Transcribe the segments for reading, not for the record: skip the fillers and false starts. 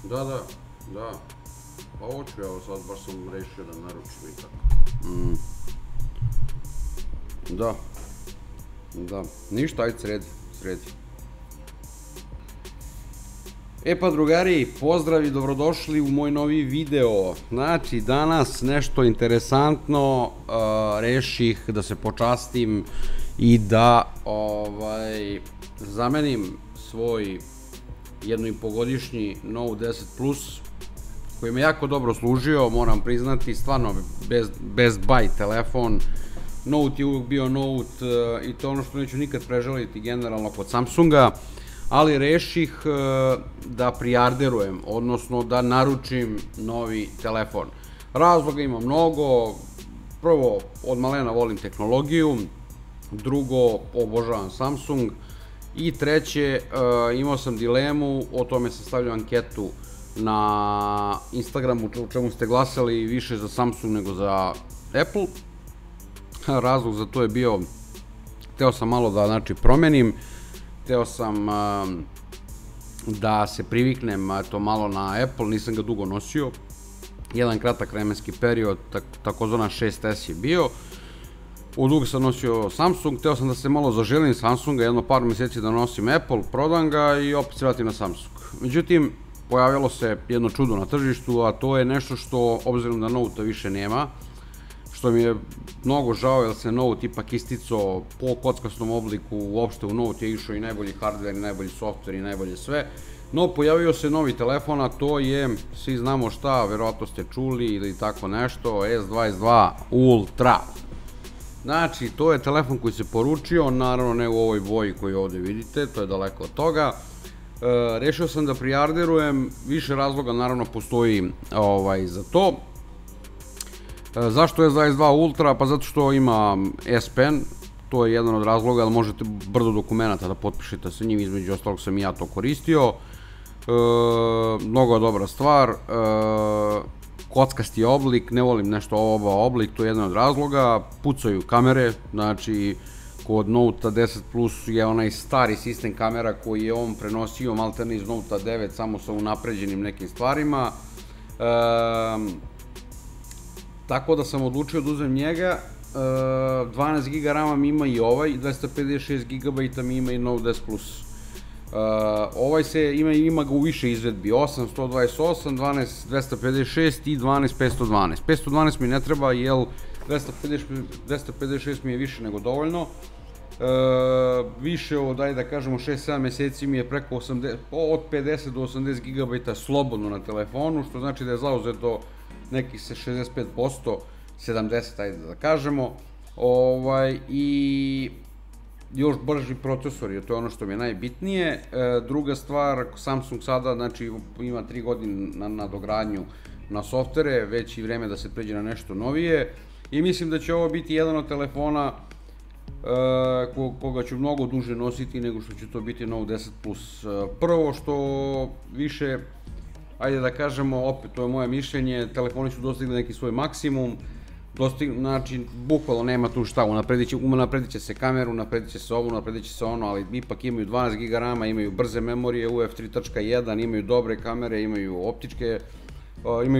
Da, da, da. Pa ovo ću ja, sad baš sam rešio da naručim i tako. Da. Da. Ništa, ajde sredi. E pa drugari, pozdrav i dobrodošli u moj novi video. Znači, danas nešto interesantno, reših da se počastim i da zamenim svoj 1,5-godišnji Note 10 Plus, koji me jako dobro služio, moram priznati, stvarno best buy telefon. Note je uvijek bio Note i to je ono što neću nikad prežaliti generalno kod Samsunga, ali reših da prijarderujem, odnosno da naručim novi telefon. Razloga ima mnogo. Prvo, od malena volim tehnologiju, drugo, obožavam Samsung i treće, imao sam dilemu, o tome sam stavljao anketu na Instagramu, u čemu ste glasali više za Samsung nego za Apple. Razlog za to je bio, hteo sam malo da promenim, hteo sam da se priviknem malo na Apple, nisam ga dugo nosio, jedan kratak vremenski period, takozvana 6S je bio, dugo sam nosio Samsung, hteo sam da se malo zaželim Samsunga, jedno par meseci da nosim Apple, prodam ga i opet se vratim na Samsung. Međutim, pojavilo se jedno čudo na tržištu, a to je nešto što, obzirom da Note više nema, što mi je mnogo žao, jer se Note ipak isticao po kockastom obliku, uopšte u Note je išao i najbolji hardware, i najbolji software, i najbolje sve, no pojavio se novi telefon, a to je, svi znamo šta, verovatno ste čuli ili tako nešto, S22 Ultra. Znači, to je telefon koji se poručio, naravno ne u ovoj boji koju ovde vidite, to je daleko od toga. Rešio sam da prijarderujem, više razloga naravno postoji za to. Zašto S22 Ultra? Pa zato što ima S Pen, to je jedan od razloga, da možete brdo dokumenta da potpišete sa njim, između ostalog sam i ja to koristio. Mnogo dobra stvar, kockasti oblik, ne volim nešto oblik, to je jedan od razloga, pucaju kamere, znači kod Note 10 Plus je onaj stari sistem kamera koji je on prenosio maltene iz Note 9, samo sa unapređenim nekim stvarima. Tako da sam odlučio da uzmem njega, 12 GB RAM ima i ovaj, 256 GB mi ima i Note 10 Plus. Ovaj ima ga u više izvedbi, 8, 128, 12, 256 i 12, 512. 512 mi ne treba, jer 256 mi je više nego dovoljno. Više od, da kažemo, 6-7 meseci mi je preko od 50 do 80 GB slobodno na telefonu, što znači da je zauzeto nekih 65%, 70, ajde da kažemo, i još brži procesor, jer to je ono što mi je najbitnije. Druga stvar, Samsung sada, znači, ima 3 godine na dogradnju na softvere, već i vreme da se pređe na nešto novije, i mislim da će ovo biti jedan od telefona koga ću mnogo duže nositi nego što će to biti Note 10 Plus. Prvo što više, ajde da kažemo, opet, to je moje mišljenje, telefoni su dostigli neki svoj maksimum, znači, bukvalno nema tu šta, unapredit će se kameru, unapredit će se ovo, unapredit će se ono, ali ipak imaju 12 GB RAM-a, imaju brze memorije, UF 3.1, imaju dobre kamere, imaju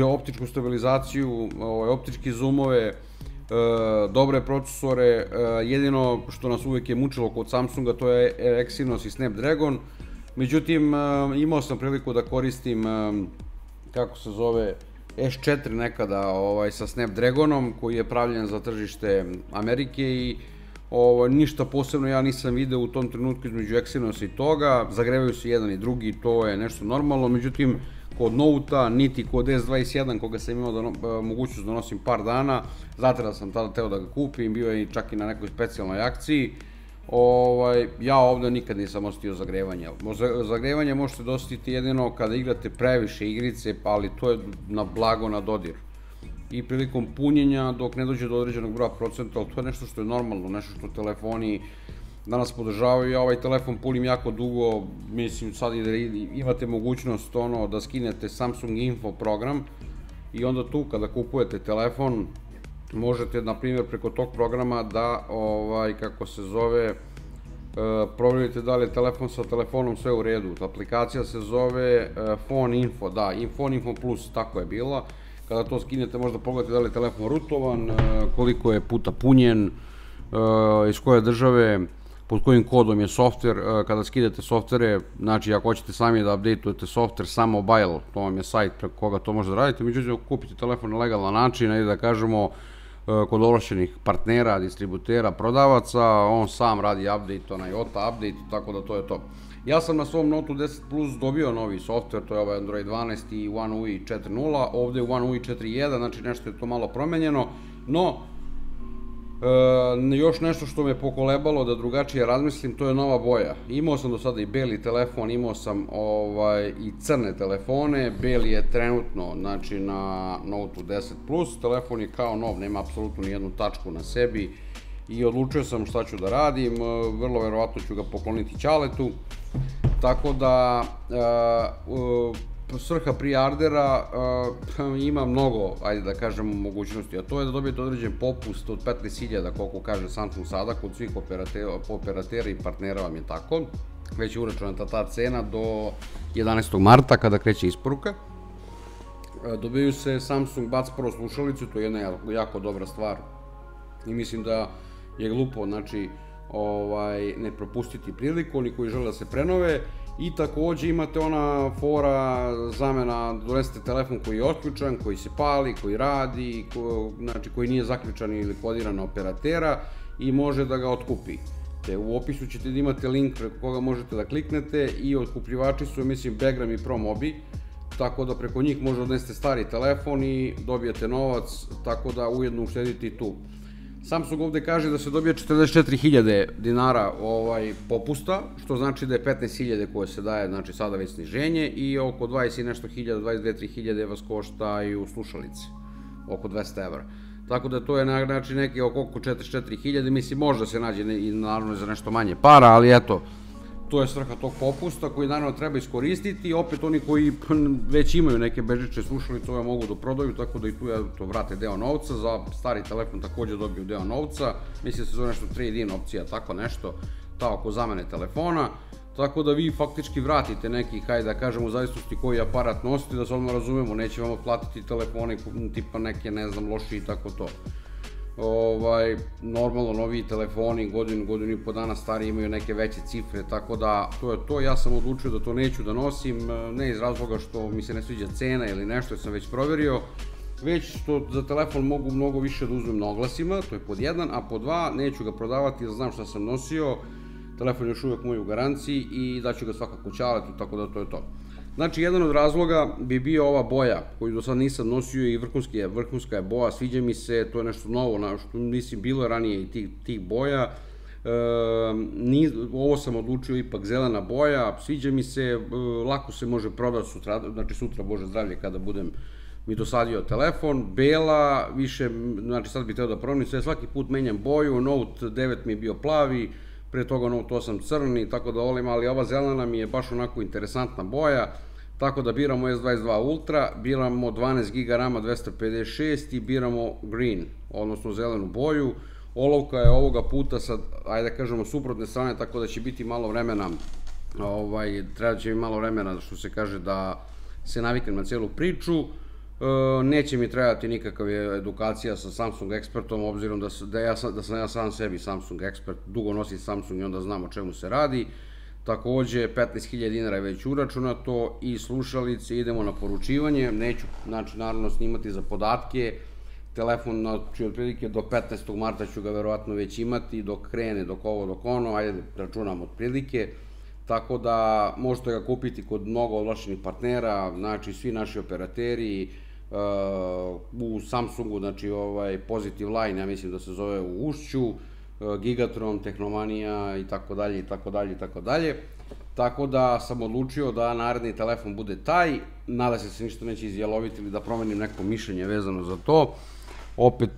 optičku stabilizaciju, optički zoomove, dobre procesore. Jedino što nas uvek je mučilo kod Samsunga, to je Exynos i Snapdragon. Međutim, imao sam priliku da koristim, kako se zove, S4 nekada sa Snapdragonom, koji je pravljen za tržište Amerike, i ništa posebno ja nisam video u tom trenutku između Exynosa i toga. Zagrevaju se jedan i drugi, to je nešto normalno. Međutim, kod Note-a, niti kod S21, koga sam imao mogućnost da nosim par dana, zato da sam tada teo da ga kupim, bio je čak i na nekoj specijalnoj akciji, ja ovde nikad nisam osetio zagrevanje. Zagrevanje možete da osetiti jedino kada igrate previše igrice, ali to je blago na dodir. I prilikom punjenja, dok ne dođe do određenog broja procenta, ali to je nešto što je normalno, nešto što telefoni danas podržavaju. Ja ovaj telefon punim jako dugo, mislim sad i da imate mogućnost da skinete Samsung Info program, i onda tu kada kupujete telefon možete, na primjer, preko tog programa da, kako se zove, provjerite da li je telefon sa telefonom sve u redu. Aplikacija se zove Phone Info, da, Phone Info Plus, tako je bila. Kada to skinete možda pogledate da li je telefon rutovan, koliko je puta punjen, iz koje države, pod kojim kodom je softver. Kada skidate softvere, znači ako hoćete sami da updateujete softver, Sam Mobile, to vam je sajt preko koga to možete raditi, međutim ako kupite telefon na legalan način, ajde da kažemo kod ovlašćenih partnera, distributera, prodavaca, on sam radi update, onaj OTA update, tako da to je to. Ja sam na svom Note 10 Plus dobio novi softver, to je ovaj Android 12 i One UI 4.0, ovde je One UI 4.1, znači nešto je to malo promenjeno, no još nešto što me pokolebalo da drugačije razmislim, to je nova boja. Imao sam do sada i beli telefon, imao sam i crne telefone, beli je trenutno, znači na Note 10 Plus, telefon je kao nov, nema apsolutno nijednu tačku na sebi i odlučio sam šta ću da radim, vrlo verovatno ću ga pokloniti Ćaletu, tako da svrha pre-ordera ima mnogo, ajde da kažemo, mogućnosti, a to je da dobijete određen popust od 15.000, koliko kaže Samsung sada, kod svih operatera i partnera vam je tako, već je uračunata ta cena do 11. marta kada kreće isporuka. Dobiju se Samsung Buds Pro slušalicu, to je jedna jako dobra stvar i mislim da je glupo, znači, ne propustiti priliku, oni koji žele da se prenove. I takođe imate ona fora zamena, donesete telefon koji je otključan, koji se pali, koji radi, znači koji nije zaključan ili kodiran na operatera i može da ga otkupi. U opisu ćete da imate link preko koga možete da kliknete i otkupljivači su, mislim, Begram i Promobi, tako da preko njih možete odnesete stari telefon i dobijete novac, tako da ujedno uštedite i tu. Samsung ovde kaže da se dobije 44.000 dinara popusta, što znači da je 15.000 koje se daje, znači sada već sniženje, i oko 20 i nešto hiljada, 22-3.000 vas koštaju slušalice, oko 200 evra. Tako da to je znači neki oko 44.000, mislim možda se nađe i naravno za nešto manje para, ali eto, to je svrha tog popusta koji naravno treba iskoristiti i opet oni koji već imaju neke bežične slušalice ove mogu da prodaju, tako da i tu vrate deo novca, za stari telefon takođe dobiju deo novca, mislim da se zove nešto trade-in opcija, tako nešto, oko zamene telefona, tako da vi faktički vratite neki, hajde da kažem, u zavisnosti koji aparat nosite, da se odmah razumemo, neće vam otplatiti telefone tipa neke, ne znam, loši i tako to. Normalno noviji telefoni, godinu i po dana stari imaju neke veće cifre, tako da to je to. Ja sam odlučio da to neću da nosim, ne iz razloga što mi se ne sviđa cena ili nešto, jer sam već proverio, već što za telefon mogu mnogo više da uzmem na oglasima, to je pod jedan, a pod dva neću ga prodavati jer znam šta sam nosio, telefon je još uvek moj u garanciji i daću ga svakako Ćaletu, tako da to je to. Znači, jedan od razloga bi bio ova boja, koju do sad nisam nosio i vrhunska je boja, sviđa mi se, to je nešto novo, što mislim bilo ranije i tih boja. Ovo sam odlučio ipak zelena boja, sviđa mi se, lako se može prodati sutra, znači sutra, Bože zdravlje, kada budem mi dosadio telefon. Bela, više, znači sad bih teo da promenim sve, svaki put menjam boju, Note 9 mi je bio plavi, pre toga Note 8 crni, tako da volim, ali ova zelena mi je baš onako interesantna boja, tako da biramo S22 Ultra, biramo 12 GB RAM 256 i biramo green, odnosno zelenu boju. Olovka je ovoga puta sad, ajde da kažemo, suprotne strane, tako da će biti malo vremena, treba će mi malo vremena, što se kaže, da se naviknem na celu priču. Neće mi trebati nikakav edukacija sa Samsung ekspertom, obzirom da sam ja sam sebi Samsung ekspert, dugo nosim Samsung i onda znam o čemu se radi. Takođe, 15.000 dinara je već uračunato i slušalice, idemo na poručivanje, neću, znači, naravno snimati za podatke, telefon, znači, otprilike do 15. marta ću ga verovatno već imati, dok krene, dok ovo, dok ono, ajde, računam otprilike, tako da možete ga kupiti kod mnogo ovlašćenih partnera, znači, svi naši operateri, u Samsungu, znači Positive Line, ja mislim da se zove u Ušću, Gigatron, Tehnomanija i tako dalje i tako dalje i tako dalje. Tako da sam odlučio da naredni telefon bude taj, nada se ništa neće izjaloviti ili da promenim neko mišljenje vezano za to. Opet,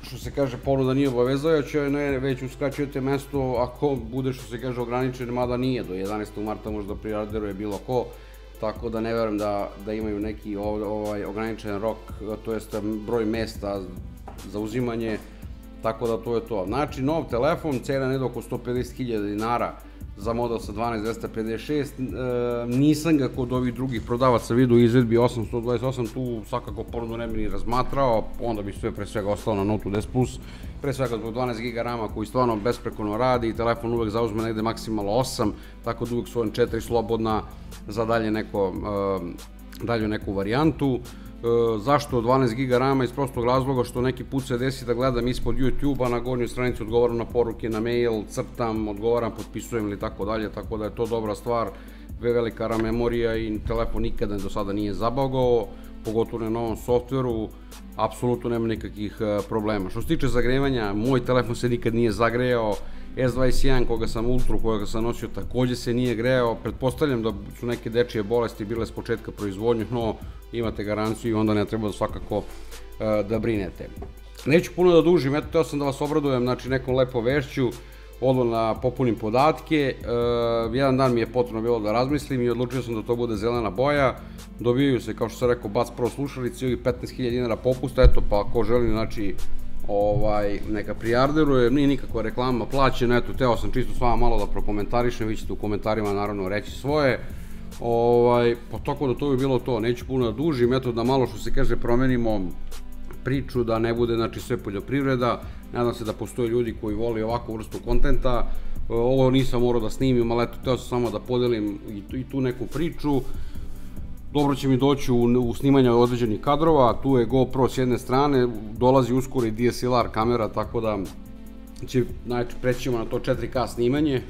što se kaže, ponuda nije obavezujuća, već uskraćujete mesto ako bude, što se kaže, ograničen, mada nije, do 11. marta možda preorderuje bilo ko, tako da ne verujem da imaju neki ograničen rok, to jest broj mesta za uzimanje, tako da to je to. Znači, nov telefon, cena ne oko 150.000 dinara za model sa 12256, nisam ga kod ovih drugih prodavaca vidio u izvedbi 828, tu svakako ponudu ne bi ni razmatrao, onda bi sve pre svega ostalo na Note 10 Plus, pre svega zbog 12 GB RAM-a koji stvarno besprekorno radi i telefon uvek zauzme negde maksimalno 8, tako da uvek su on 4 slobodna za dalju neku varijantu. Zašto 12 GB RAM-a? Iz prostog razloga što neki put se desi da gledam ispod YouTube-a, na gornjoj stranici odgovaram na poruke, na mail, crtam, odgovaram, potpisujem ili tako dalje, tako da je to dobra stvar, velika RAM memorija i telefon nikada do sada nije zabagao, pogotovo na novom softveru, apsolutno nema nikakvih problema. Što se tiče zagrevanja, moj telefon se nikad nije zagrejao, S21 koga sam nosio takođe se nije grejao, pretpostavljam da su neke dečije bolesti bile s početka proizvodnje, no imate garanciju i onda ne treba svakako da brinete. Neću puno da dužim, eto, teo sam da vas obradujem, znači, nekom lepo vešću, odmah da popunim podatke, jedan dan mi je potrebno bilo da razmislim i odlučio sam da to bude zelena boja, dobijaju se, kao što sam rekao, Buds Pro slušalici i 15.000 dinara popusta, eto, pa ako želim, znači, neka prijarderuje, nije nikakva reklama plaćena, eto, teo sam čisto s vama malo da prokomentarišem, vi ćete u komentarima naravno reći svoje, pa tako da to bi bilo to, neću puno da dužim, eto, da malo, što se kaže, promenimo priču, da ne bude, znači, sve poljoprivreda, nadam se da postoje ljudi koji voli ovakvu vrstu kontenta, ovo nisam morao da snimim, ali eto, teo sam samo da podelim i tu neku priču. Dobro će mi doći u snimanje određenih kadrova, tu je GoPro s jedne strane, dolazi uskoro i DSLR kamera, tako da preći ćemo na to 4K snimanje,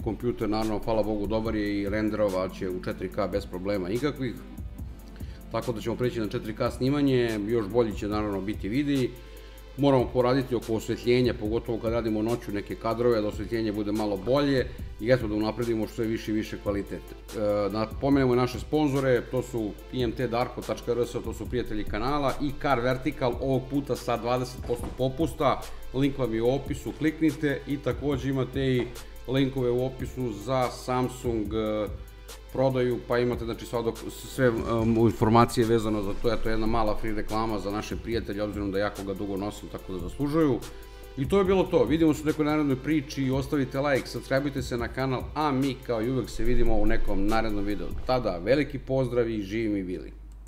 kompjuter naravno, hvala Bogu, dobar je i renderovat će u 4K bez problema ikakvih, tako da ćemo preći na 4K snimanje, još bolji će naravno biti videi. Moramo poraditi oko osvetljenja, pogotovo kad radimo noću neke kadrove, da osvetljenje bude malo bolje i eto da unapredimo što je više i više kvalitet. Napomenemo naše sponzore, to su imtdarko.rs, to su prijatelji kanala, i Car Vertical, ovog puta sa 20% popusta, link vam je u opisu, kliknite, i takođe imate i linkove u opisu za Samsung prodaju, pa imate, znači, sve informacije vezano za to, eto, jedna mala free reklama za naše prijatelje, obzirom da jako ga dugo nosim, tako da zaslužuju. I to je bilo to, vidimo se u nekoj narednoj priči, ostavite like, subscribeujte se na kanal, a mi kao i uvek se vidimo u nekom narednom videu. Tada, veliki pozdrav i živi mi bili!